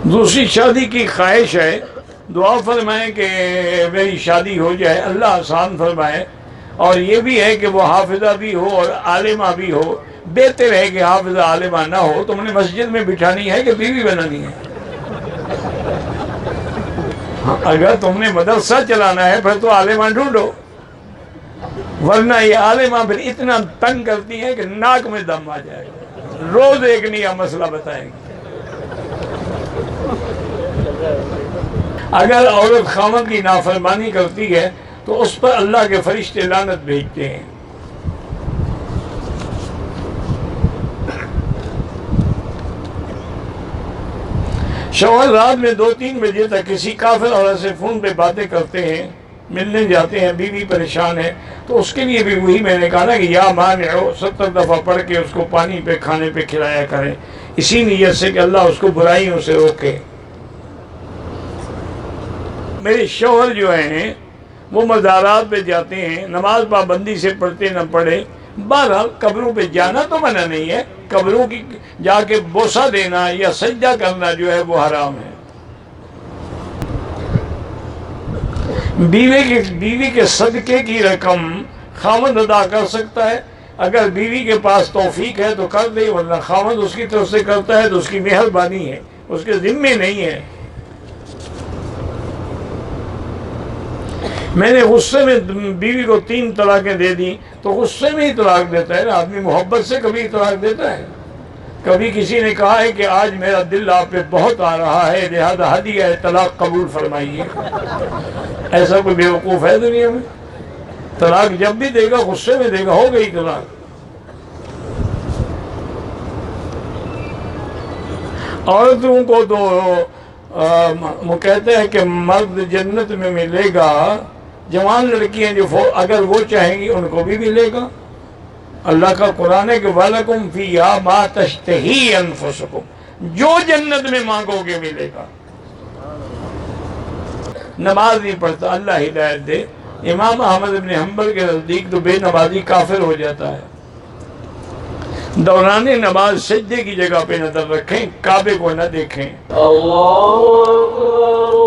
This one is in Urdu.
دوسری شادی کی خواہش ہے، دعا فرمائیں کہ میری شادی ہو جائے، اللہ آسان فرمائے۔ اور یہ بھی ہے کہ وہ حافظہ بھی ہو اور عالمہ بھی ہو۔ بہتر ہے کہ حافظہ عالمہ نہ ہو۔ تم نے مسجد میں بٹھانی ہے کہ بیوی بنانی ہے؟ اگر تم نے مدرسہ چلانا ہے پھر تو عالمہ ڈھونڈو، ورنہ یہ عالمہ پھر اتنا تنگ کرتی ہے کہ ناک میں دم آ جائے گا، روز ایک نیا مسئلہ بتائے گی۔ اگر عورت خاوند کی نافرمانی کرتی ہے تو اس پر اللہ کے فرشتے لعنت بھیجتے ہیں۔ شوہر رات میں 2-3 بجے تک کسی کافر عورت سے فون پہ باتیں کرتے ہیں، ملنے جاتے ہیں، بیوی پریشان ہے، تو اس کے لیے بھی وہی میں نے کہا نا کہ یا مانعو 70 دفعہ پڑھ کے اس کو پانی پہ کھانے پہ کھلایا کریں، اسی نیت سے کہ اللہ اس کو برائیوں سے روکے۔ میرے شوہر جو ہیں وہ مزارات پہ جاتے ہیں، نماز پابندی سے پڑھتے نہ پڑھے، بہرحال قبروں پہ جانا تو منع نہیں ہے، قبروں کی جا کے بوسہ دینا یا سجدہ کرنا جو ہے وہ حرام ہے۔ بیوی کے صدقے کی رقم خاوند ادا کر سکتا ہے، اگر بیوی کے پاس توفیق ہے تو کر دے، ورنہ خاوند اس کی طرف سے کرتا ہے تو اس کی مہربانی ہے، اس کے ذمے نہیں ہے۔ میں نے غصے میں بیوی کو 3 طلاقیں دے دی تو غصے میں ہی طلاق دیتا ہے نا آدمی، محبت سے کبھی طلاق دیتا ہے؟ کبھی کسی نے کہا ہے کہ آج میرا دل آپ پہ بہت آ رہا ہے لہذا ہدیہ طلاق قبول فرمائیے؟ ایسا کوئی بیوقوف ہے دنیا میں؟ طلاق جب بھی دے گا غصے میں دے گا، ہو گئی طلاق۔ عورتوں کو تو وہ کہتے ہیں کہ مرد جنت میں ملے گا، جوان لڑکیاں جو اگر وہ چاہیں گی ان کو بھی ملے گا۔ اللہ کا قرآن ہے کہ وَلَكُمْ فِيهَا مَا تَشْتَهِي أَنفُسُكُمْ، جو جنت میں مانگو گے ملے گا۔ نماز نہیں پڑھتا، اللہ ہدایت دے۔ امام احمد بن حنبل کے نزدیک تو بے نمازی کافر ہو جاتا ہے۔ دوران نماز سجدے کی جگہ پہ نظر رکھیں، کعبے کو نہ دیکھیں۔ اللہ اکبر